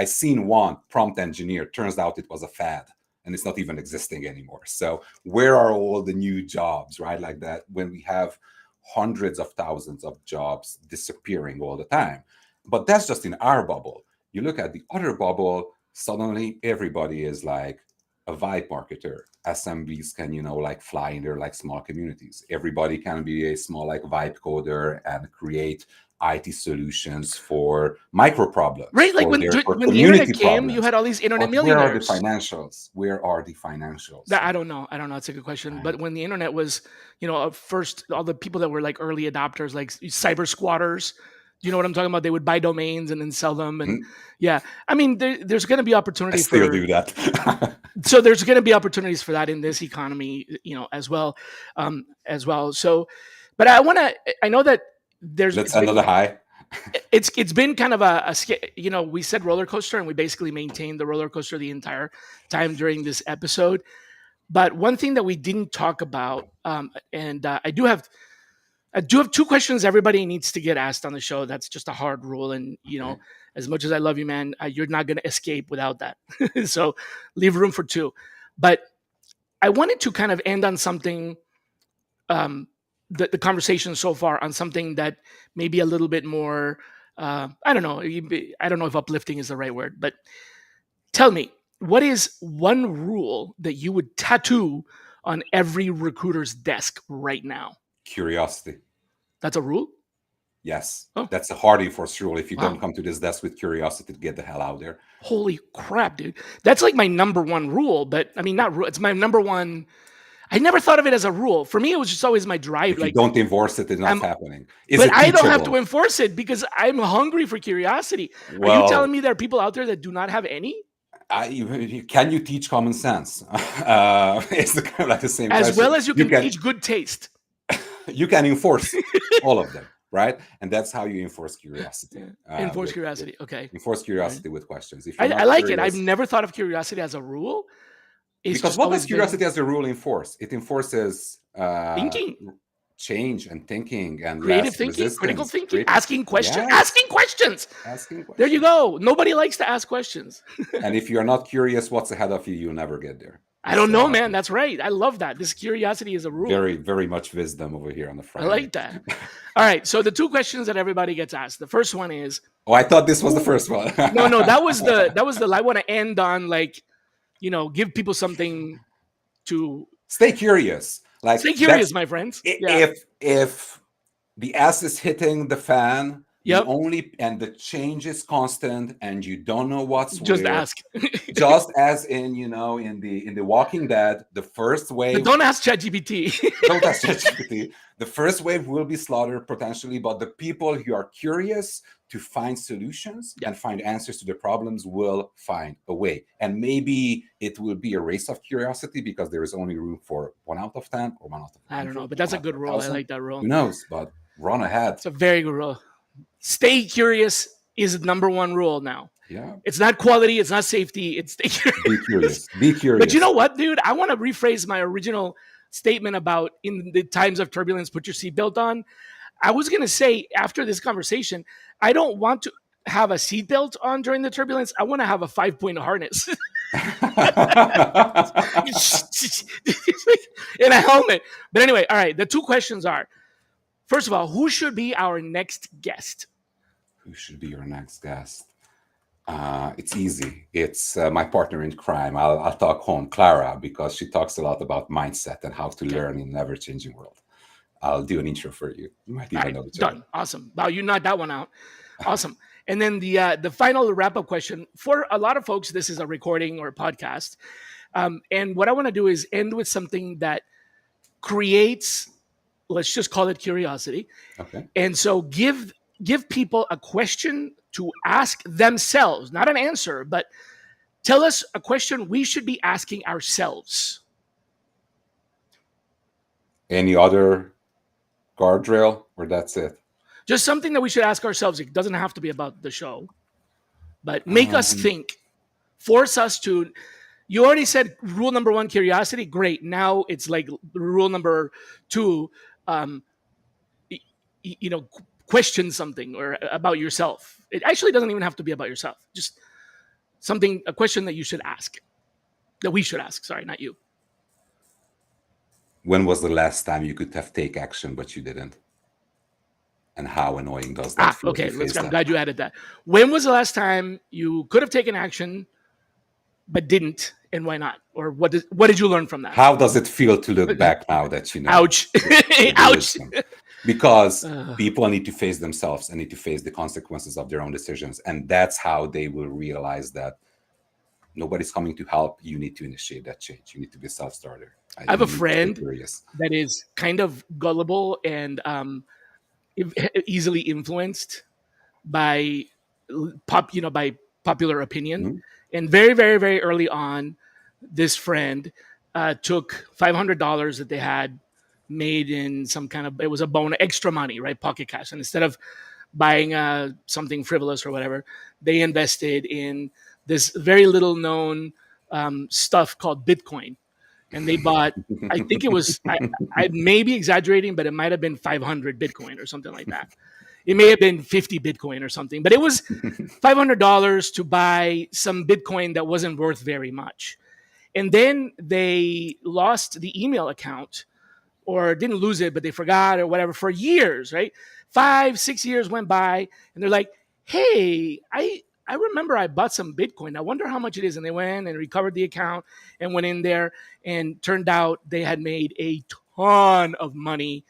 seen one prompt engineer. Turns out it was a fad and it's not even existing anymore. So where are all the new jobs, right? Like that, when we have hundreds of thousands of jobs disappearing all the time. But that's just in our bubble. You look at the other bubble, suddenly everybody is like a vibe marketer. SMBs can, like fly in their like small communities. Everybody can be a small like vibe coder and create IT solutions for micro problems, Right, like for when the internet community came, you problems. had all these internet But where are the millionaires. financials? Where are the financials? That I don't know. I don't know. It's a good question. Right? But when the internet was, first, all the people that were like early adopters, like cyber squatters, do you know what I'm talking about? They would buy domains and then sell them. And yeah, I mean, there's going to be I opportunity still for. do that. So there's going to be opportunities for that in this economy, as well, as well. So, but I know that Let's end on the high. it's been kind of we said roller coaster and we basically maintained the roller coaster the entire time during this episode. But one thing that we didn't talk about, and I do have two questions everybody needs to get asked on the show. That's just a hard rule, and Okay. as much as I love you, man, you're not going to escape without that. So leave room for two. But I wanted to kind of end on something, um, the conversation so far on something that maybe a little bit more. I don't know. I don't know if uplifting is the right word, but tell me, what is one rule that you would tattoo on every recruiter's desk right now? Curiosity. That's a rule? Yes. Oh, That's a hard enforced rule. If you don't wow. come to this desk with curiosity, to get the hell out there. Holy crap, dude. That's like my number one rule, but I mean, not rule. It's my number one. I never thought of it as a rule. For me, it was just always my drive. If you Like, don't enforce it, it's not I'm, happening. Is but it I don't have to teachable? enforce it because I'm hungry for curiosity. Are you telling Well, me there are people out there that do not have any? can you teach common sense? It's kind of like the same As question. well as you can teach good taste. You can enforce all of them, right? And that's how you enforce curiosity. Enforce curiosity. Okay. Enforce All right. curiosity with questions. If you're I not like it. I've curious, never thought of curiosity as a rule. It's because just what does always been curiosity as a rule enforce? It enforces thinking, change and thinking and creative less thinking, critical resistance. thinking, Creative, asking questions, yes, asking questions. asking There you questions. go. Nobody likes to ask questions. And if you're not curious, what's ahead of you, you'll never get there. I don't know, So man. That's right. I love that. This curiosity is a rule. very, very much wisdom over here on the I Friday. like that. All right. So the two questions that everybody gets asked. The first one is Oh, I thought this was the first one. no. That was the. I want to end on like, give people something to Stay curious. Like stay that's curious, my friends. Yeah. if the ass is hitting the fan, The Yep. only and the change is constant, and you don't know what's Just where. ask. Just as in in the Walking Dead, the first But wave. don't ask ChatGPT. Don't ask ChatGPT. The first wave will be slaughtered potentially, but the people who are curious to find solutions Yeah. and find answers to the problems will find a way. And maybe it will be a race of curiosity because there is only room for 1 out of 10 or 1 out of I don't know, 100 but or that's one a out good of a rule. I thousand. like that rule. Who knows? But run ahead. It's a very good rule. Stay curious is number one rule now. Yeah. It's not quality, it's not safety, it's stay Be curious. curious. Be But you know curious. what, dude? I want to rephrase my original statement about in the times of turbulence, put your seatbelt on. I was going to say after this conversation, I don't want to have a seatbelt on during the turbulence. I want to have a 5-point harness in a helmet. But anyway, all right. The two questions are first of all, who should be our next guest? Who should be your next guest? It's easy. It's my partner in crime. I'll talk home, Clara, because she talks a lot about mindset and how to Okay. learn in an ever-changing world. I'll do an intro for you. You might All even right. know each other. Done. Awesome. Wow. You knocked that one out. Awesome. And then the final wrap up question for a lot of folks, this is a recording or a podcast. And what I want to do is end with something that creates, let's just call it curiosity. Okay. And so give people a question to ask themselves, not an answer, but tell us a question we should be asking ourselves. Any other guardrail, or that's it? Just something that we should ask ourselves. It doesn't have to be about the show, but make us Um, think, force us to. You already said rule number one, curiosity. Great. Now it's like rule number two, um, you know, question something or about yourself. It actually doesn't even have to be about yourself. Just something, a question that you should ask, that we should ask. Sorry, not you. when was the last time you could have take action but you didn't? And how annoying does that Ah, feel if okay. you Let's. face I'm that? glad you added that. When was the last time you could have taken action but didn't, and why not? Or what did you learn from that? How does it feel to look back now that you know Ouch! the Ouch! wisdom? Because Uh, people need to face themselves and need to face the consequences of their own decisions, and that's how they will realize that nobody's coming to help. You need to initiate that change. You need to be a self-starter. I have a You need to stay friend curious. that is kind of gullible and easily influenced by by popular opinion. Mhm. And very, very, very early on, this friend took $500 that they had made in some kind of, it was a bone extra money, right? Pocket cash. And instead of buying something frivolous or whatever, they invested in this very little known stuff called Bitcoin. And they bought, I think it was, I may be exaggerating, but it might have been 500 Bitcoin or something like that. It may have been 50 Bitcoin or something, but it was $500 to buy some Bitcoin that wasn't worth very much. And then they lost the email account or didn't lose it, but they forgot or whatever for years, right? 5, 6 years went by and they're like, hey, I remember I bought some Bitcoin. I wonder how much it is. And they went and recovered the account and went in there and turned out they had made a ton of money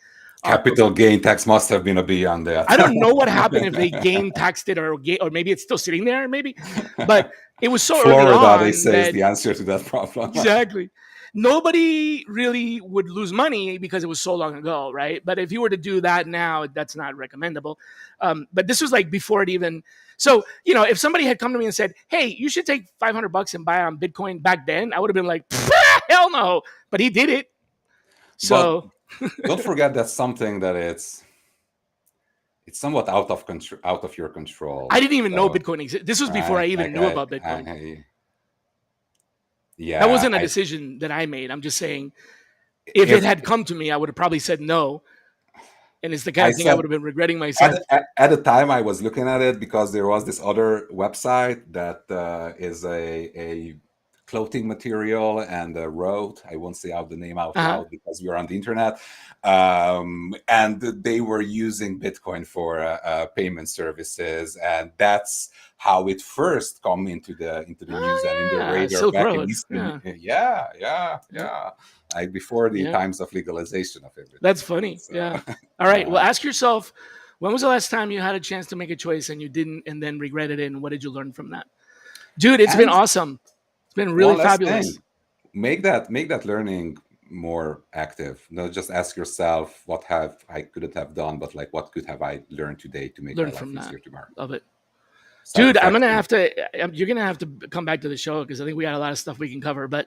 off of. Capital gain tax must have been a beyond I don't know what that. happened if they game taxed it or maybe it's still sitting there, maybe. But it was so early Florida, they on say, is that the answer to that problem. exactly nobody really would lose money because it was so long ago, right? But if you were to do that now, that's not recommendable. But this was like before it even. So if somebody had come to me and said, "Hey, you should take $500 and buy on Bitcoin," back then, I would have been like, "Hell no!" But he did it. But So don't forget that's something that it's somewhat out of control, out of your control. I didn't even know So, Bitcoin existed. This was before I right, even like knew about Bitcoin. That yeah, wasn't a decision that I made. I'm just saying, if it if had come to me, I would have probably said no. And it's the kind I of thing I said would have been regretting myself. at the time I was looking at it because there was this other website that is a clothing material and wrote, I won't say out the name out Uh-huh. loud because we are on the internet, and they were using Bitcoin for payment services, and that's how it first come into the news and in the Oh, yeah. radar Silk back in Road. Eastern. Yeah. Yeah, like before the Yeah. times of legalization of everything. That's funny. So, Yeah. All right. Well, ask yourself, When was the last time you had a chance to make a choice and you didn't, and then regretted it? And what did you learn from that, dude? It's been And awesome. It's been really one last fabulous. thing, make that learning more active. Not just ask yourself, what have I couldn't have done, but like, what could have I learned today to make my Learn life from that. easier tomorrow? Love it. Dude, I'm gonna Self-reflection. have to. You're gonna have to come back to the show because I think we got a lot of stuff we can cover. But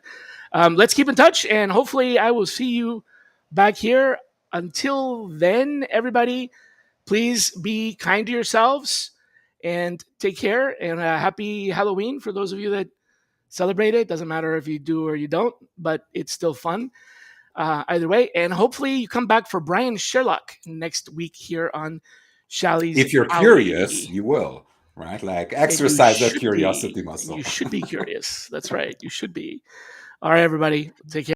let's keep in touch, and hopefully, I will see you back here. Until then, everybody, please be kind to yourselves and take care. And happy Halloween for those of you that celebrate it. Doesn't matter if you do or you don't, but it's still fun either way. And hopefully, you come back for Brian Sherlock next week here on Shally's If you're curious, Alley. you will, right? Like And you exercise that should be. curiosity And you muscle. should be curious. That's right. You should be. All right, everybody. Take care.